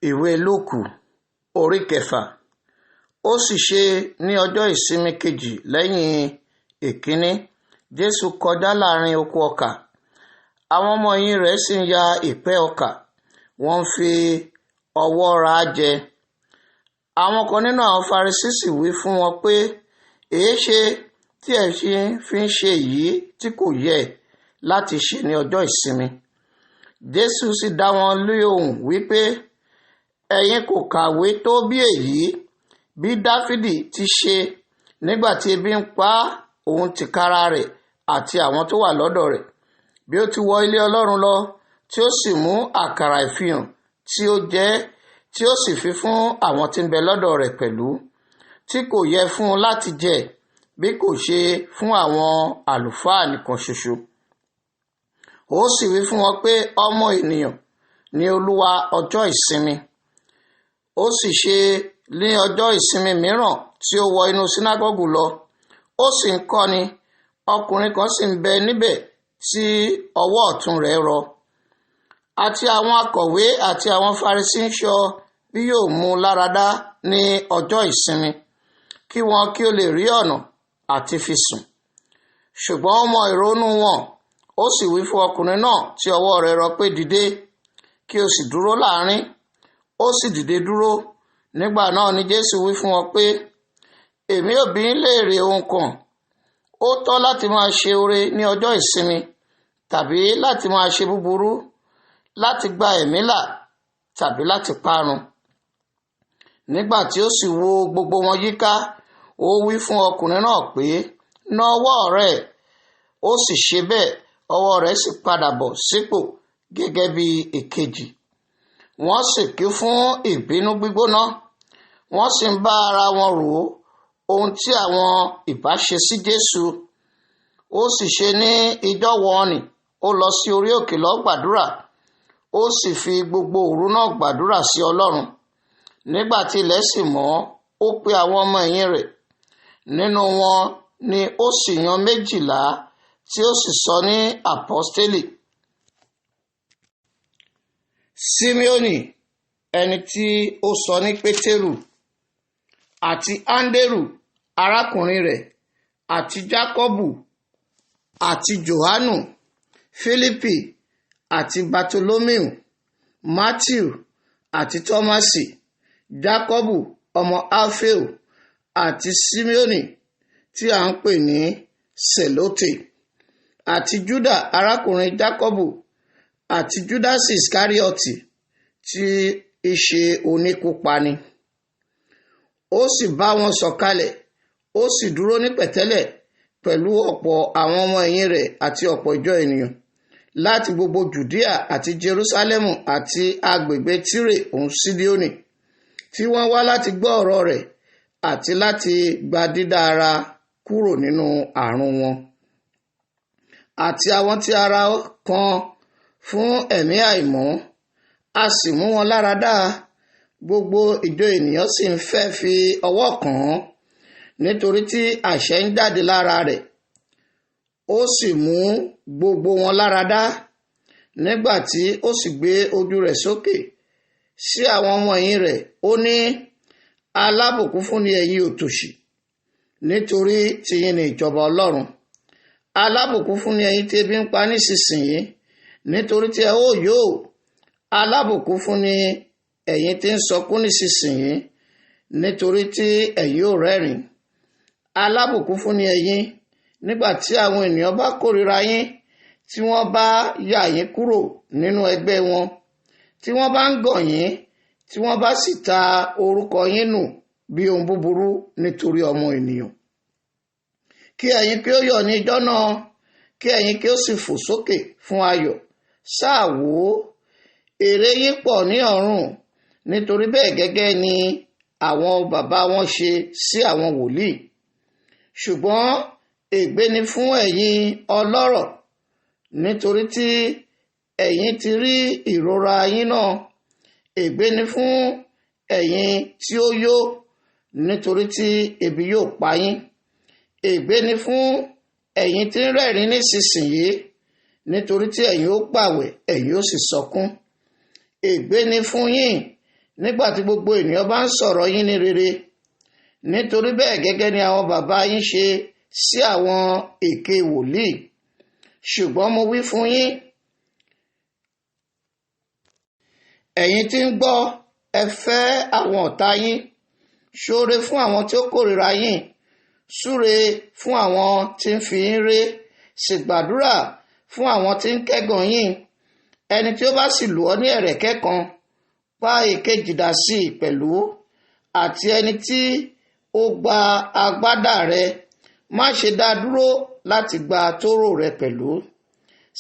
Ìwé Lúùkù orí kẹfà. Ó sì ṣe ní ọjọ́ ìsinmi kejì lẹ́yìn ìkíní, Jésù kọjá láàrin oko ọkà. Àwọn ọmọ ẹ̀yìn rẹ̀ sì ń ya ìpẹ́ ọkà, wọ́n ń fi ọwọ́ ra á jẹ. Àwọn kan nínú àwọn Farisí sì wí fún wọn pé, èéṣe tí ẹ fi ń ṣe èyí tí kò yẹ láti ṣe ní ọjọ́ ìsinmi? Jésù sì dá wọn lóhùn wípé, ẹ̀yin kò kàwé tó bí èyí, bí Dáfídì ti ṣe nígbà tí ebi ń pa òun tìkára rẹ̀ àti àwọn tó wà lọ́dọ̀ rẹ̀, bí ó ti wọ ilé Ọlọ́run lọ, tí ó sì mú àkàrà ìfihàn tí ó jẹ, tí ó sì fi fún àwọn tí ń bẹ lọ́dọ̀ rẹ̀ pẹ̀lú, tí kò yẹ fún un láti jẹ, bí kò ṣe fún àwọn àlùfáà nìkan ṣoṣo. Ó sì wí fún wọn pé ọmọ ènìyàn ni Olúwa ọjọ́ ìsinmi. Ó sì ṣe ní ọjọ́ ìsinmi mìíràn tí ó wọ inú sínágọ́gù lọ, ó sì ń kọ́ni. Ọkùnrin kan sì ń bẹ níbẹ̀ tí ọwọ́ ọ̀tún rẹ̀ rọ. Àti àwọn akọ̀wé àti àwọn Farisí ń ṣọ́ bí yóò mú lára dá ní ọjọ́ ìsinmi, kí wọn kí ó lè rí ọ̀nà àti fi sùn. Ṣùgbọ́n ó mọ ìrònú wọn, ó sì wí fún ọkùnrin náà tí ọwọ́ rẹ̀ rọ pé, dìde, kí o sì dúró láàrín. Ó sì dìde dúró. Nígbà náà ni Jésù wí fún wọn pé, èmi ò bi yín léèrè ohun kan. Ó tọ́ láti máa ṣe oore ní ọjọ́ ìsinmi, tàbí láti máa ṣe búburú, láti gba ẹ̀mí là, tàbí láti parun? Nígbà tí ó sì wo gbogbo wọn yíká, ó wí fún ọkùnrin náà pé, na ọwọ́ rẹ̀. Ó sì ṣe bẹ́ẹ̀, ọwọ́ rẹ̀ sì padà bọ̀ sípò gẹ́gẹ́ bí èkejì. Wọ́n sì kún fún ìbínú gbígbóná, wọ́n sì ń bá ara wọn rò ó ohun tí àwọn ìbá ṣe sí Jésù. Ó sì ṣe ní ijọ́ wọ̀n-ọn-nì, ó lọ sí orí òkè lọ gbàdúrà, ó sì fi gbogbo òru náà gbàdúrà sí Ọlọ́run. Nígbà tí ilẹ̀ sì mọ́, ó pe àwọn ọmọ ẹ̀yìn rẹ̀. Nínú wọn ni ó sì yan 12 tí ó sì sọ ní àpọ́stélì: Síméónì, ẹni tí ó sọ ní Pétérù, àti Áńdérù arákùnrin rẹ̀, àti Jákọ́bù, àti Jòhánù, Fílípì, àti Bartolómẹ́ù, Mátíù, àti Tọ́másì, Jákọ́bù ọmọ Áféù, àti Síméónì tí à ń pè ní Sèlótè, àti Júdà arákùnrin Jákọ́bù, àti Júdásì Ìskáríọ́tì tí í ṣe oníkúpani. Ó sì bá wọn sọ̀kalẹ̀, ó sì dúró ní pẹ̀tẹ́lẹ̀ pẹ̀lú ọ̀pọ̀ àwọn ọmọ ẹ̀yìn rẹ̀ àti ọ̀pọ̀ ìjọ ènìyàn láti gbogbo Jùdíà àti Jerúsálẹ́mù àti agbègbè Tírè òun Sídíónì, tí wọ́n wá láti gbọ́ ọ̀rọ̀ rẹ̀ àti láti gba dídá ara kúrò nínú àrùn wọn. Àti àwọn tí ara kan fún ẹ̀mí àìmọ́, a sì mú wọn lára dá. Gbogbo ìjọ ènìyàn sì ń fẹ́ fi ọwọ́ kàn án, nítorí tí àṣẹ ń jáde lára rẹ̀. Ó sì mú gbogbo wọn lára dá. Nígbà tí ó sì gbé ojú rẹ̀ sókè sí àwọn ọmọ ẹ̀yìn rẹ̀, ó ní, alábùkún fún ni ẹ̀yin òtòṣì, nítorí tiyín ni ìjọba Ọlọ́run. Alábùkún fún ni ẹ̀yin tí ebi ń pa nísinsìnyí, nítorí tí ẹ ó yó. Alábùkún fún ni ẹ̀yin tí ń sọkún nísinsìnyí, nítorí tí ẹ̀yin ó rẹ́rìn. Alábùkún fún ni ẹ̀yin nígbà tí àwọn ènìyàn bá kórìíra yín, tí wọ́n bá yà yín kúrò nínú ẹgbẹ́ wọn, tí wọ́n bá ń gàn yín, tí wọ́n bá sì ta orúkọ yín nù bí ohun búburú nítorí ọmọ ènìyàn. Kí ẹ̀yin kí ó yọ̀ ní ijọ́ náà, kí ẹ̀yin kí ó sì fò sókè fún ayọ̀. Sáà wò ó, èrè yín pọ̀ ní ọ̀run, nítorí bẹ́ẹ̀ gẹ́gẹ́ ni àwọn bàbá wọn ṣe sí àwọn wòlíì. Ṣùgbọ́n ègbé ni fún ẹ̀yin ọlọ́rọ̀, nítorí tí ẹ̀yin ti rí ìrora yín náà. Ègbé ni fún ẹ̀yin tí ó yó, nítorí tí ebi yóò pa yín. Ègbé ni fún ẹ̀yin tí ń rẹ́rìn nísinsìnyí, nítorí tí ẹ̀yin ó gbààwẹ̀, ẹ̀yin ó sì sọkún. Ègbé ni fún yín nígbà tí gbogbo ènìyàn bá ń sọ̀rọ̀ yín ní rere. Nítorí bẹ́ẹ̀ gẹ́gẹ́ ni àwọn bàbá yín ṣe sí àwọn èké wòlíì. Ṣùgbọ́n mo wí fún yín, ẹ̀yin tí ń gbọ́, ẹ fẹ́ àwọn ọ̀tá yín, ṣoore fún àwọn tí ó kórìíra yín, súre fún àwọn tí ń fi yín ré, sì gbàdúrà fún àwọn tí ń kẹ́gàn yín. Ẹni tí ó bá sì lù ọ́ ní ẹ̀rẹ̀kẹ́ kan, pa èkejì dà sí i pẹ̀lú. Àti ẹni tí ó gba agbádá rẹ, má ṣe dá dúró láti gba tóró rẹ pẹ̀lú.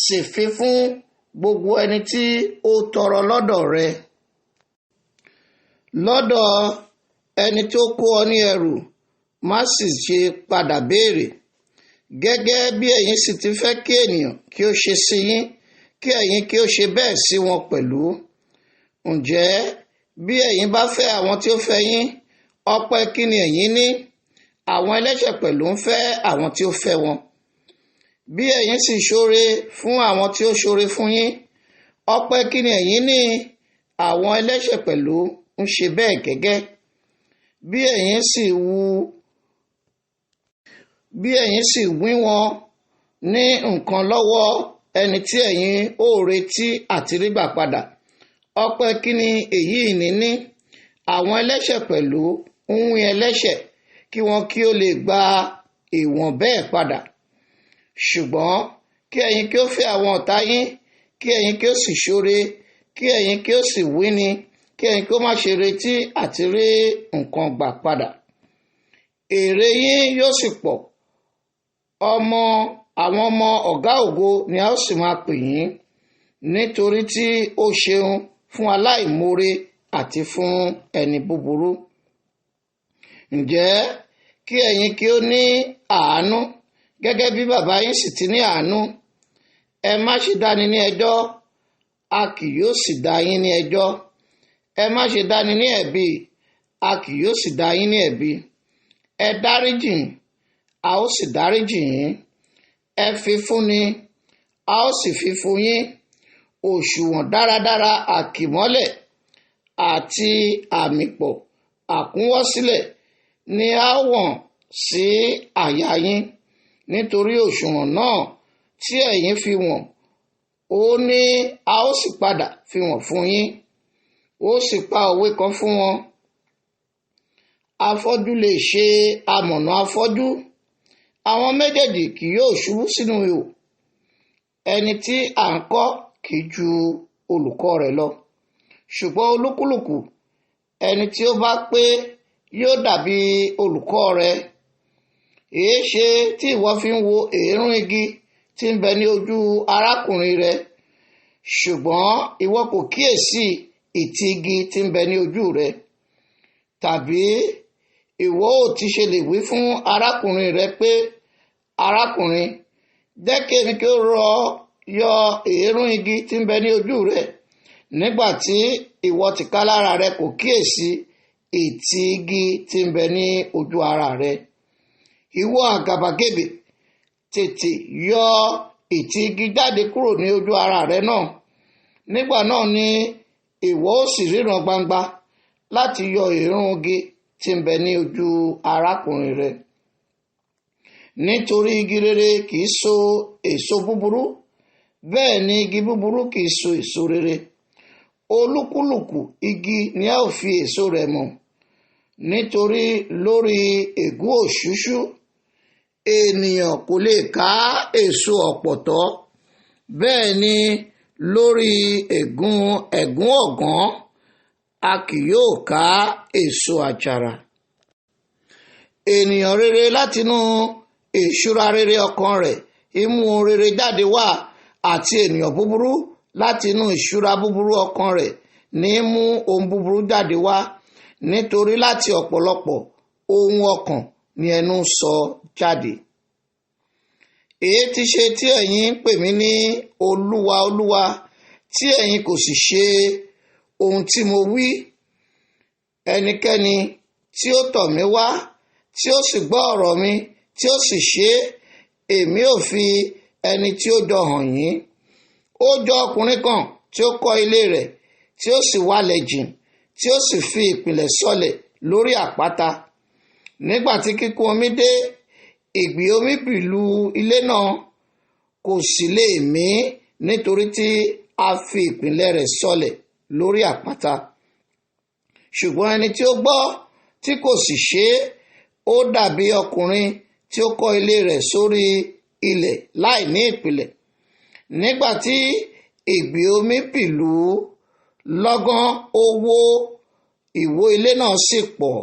Sì fi fún gbogbo ẹni tí ó tọrọ lọ́dọ̀ rẹ. Lọ́dọ̀ ẹni tí ó kó ọ ní ẹrù, má sì ṣe padà béèrè. Gẹ́gẹ́ bí ẹ̀yin sì ti fẹ́ kí ènìyàn kí ó ṣe sí yín, kí ẹ̀yin kí ó ṣe bẹ́ẹ̀ sí wọn pẹ̀lú. Ǹjẹ́ bí ẹ̀yin bá fẹ́ àwọn tí ó fẹ́ yín, ọpẹ́ kí ni ẹ̀yin ní? Àwọn ẹlẹ́ṣẹ̀ pẹ̀lú ń fẹ́ àwọn tí ó fẹ́ wọn. Bí ẹ̀yin sì ṣoore fún àwọn tí ó ṣoore fún yín, ọpẹ́ kí ni ẹ̀yin ní? Àwọn ẹlẹ́ṣẹ̀ pẹ̀lú ń ṣe bẹ́ẹ̀ gẹ́gẹ́. Bí ẹ̀yin sì wín wọn ní nǹkan lọ́wọ́ ẹni tí ẹ̀yin ó retí àti rí gbà padà, ọpẹ́ kí ni èyí ní? Àwọn ẹlẹ́ṣẹ̀ pẹ̀lú ń wín ẹlẹ́ṣẹ̀ kí wọn kí ó lè gba ìwọ̀n bẹ́ẹ̀ padà. Ṣùgbọ́n kí ẹ̀yin kí ó fẹ́ àwọn ọ̀tá yín, kí ẹ̀yin kí ó sì ṣoore, kí ẹ̀yin kí ó sì wíni, kí ẹ̀yin kí ó má ṣe retí àti rí nǹkan gbà padà. Èrè yín yóò sì pọ̀. Àwọn ọmọ ọ̀gá ògo ni a ó sì máa pè yín, nítorí tí ó ṣeun fún aláìmoore àti fún ẹni búburú. Ǹjẹ́ kí ẹ̀yin kí ó ní àánú, gẹ́gẹ́ bí bàbá yín sì ti ní àánú. Ẹ má ṣe dáni ní ẹjọ́, a kì yóò sì dá yín ní ẹjọ́. Ẹ má ṣe dáni ní ẹ̀bi, a kì yóò sì dá yín ní ẹ̀bi. Ẹ dáríjìn, a ó sì dáríjì yín. Ẹ fi fúnni, a ó sì fi fún yín. Òṣùwọ̀n dáradára àkìmọ́lẹ̀ àti àmìpọ̀ àkúnwọ́sílẹ̀ ni a wọ̀n sí àyà yín. Nítorí òṣùwọ̀n náà tí ẹ̀yin fi wọ̀n, ó ní a ó sì padà fi wọ̀n fún yín. Ó sì pa òwe kan fún wọn. Afọ́jú lè ṣe amọ̀nà afọ́jú. Àwọn méjèèjì kì yóò ṣubú sínú ihò. Ẹni tí à ń kọ́ kì í ju olùkọ́ rẹ̀ lọ. Ṣùgbọ́n olúkúlùkù ẹni tí ó bá pé yóò dàbí olùkọ́ rẹ̀. Èéṣe tí ìwọ fi ń wo èérún igi tí ń bẹ ní ojú arákùnrin rẹ, ṣùgbọ́n ìwọ kò kíyèsí ìtì igi tí ń bẹ ní ojú rẹ? Tàbí ìwọ ò ti ṣe lè wí fún arákùnrin rẹ pé, arákùnrin, jẹ́ kí èmi kí ó yọ èérún igi tí ń bẹ ní ojú rẹ, nígbà tí ìwọ tìkálára rẹ kò kíyèsí ìtì igi tí ń bẹ ní ojú ara rẹ? Ìwọ àgàbàgebè, tètè yọ ìtì igi jáde kúrò ní ojú ara rẹ náà. Nígbà náà ni ìwọ ó sì ríran gbangba láti yọ èérún igi tí ń bẹ ní ojú arákùnrin rẹ. Nítorí igi rere kì í so èso búburú, bẹ́ẹ̀ ni igi búburú kì í so èso rere. Olúkúlùkù igi ni a ó fi èso rẹ̀ mọ̀. Nítorí lórí ègún òṣùṣú ènìyàn kò lè ká èso ọ̀pọ̀tọ́, bẹ́ẹ̀ ni lórí ẹ̀gún ọ̀gàn a kì yóò ká èso àjàrà. Ènìyàn rere látinú ìṣúra rere ọkàn rẹ̀ imú ohun rere jáde wá, àti ènìyàn búburú látinú ìṣúra búburú ọkàn rẹ̀ ní mú ohun búburú jáde wá. Nítorí láti ọ̀pọ̀lọpọ̀ ohun ọkàn ni ẹnu sọ jáde. Èé ti ṣe tí ẹ̀yin ń pè mí ní Olúwa, Olúwa, tí ẹ̀yin kò sì ṣe ohun tí mo wí? Ẹnikẹ́ni tí ó tọ̀ mí wá, tí ó sì gbọ́ ọ̀rọ̀ mi, tí ó sì ṣe é, èmi ò fi ẹni tí ó jọ hàn yín. Ó jọ ọkùnrin kan tí ó kọ́ ilé rẹ̀, tí ó sì wálẹ̀ jìn, tí ó sì fi ìpìlẹ̀ sọlẹ̀ lórí àpáta. Nígbà tí kíkún omi dé, ìgbì omi bìlù ilé náà, kò sì lè mì nítorí tí a fi ìpìlẹ̀ rẹ̀ sọlẹ̀ lórí àpáta. Ṣùgbọ́n ẹni tí ó gbọ́ tí kò sì ṣe é, ó dàbí ọkùnrin tí ó kọ́ ilé rẹ̀ sórí ilẹ̀ láì ní ìpìlẹ̀. Nígbà tí ìgbì omi bìlù lọ́gán, ó wó, ìwó ilé náà sì pọ̀.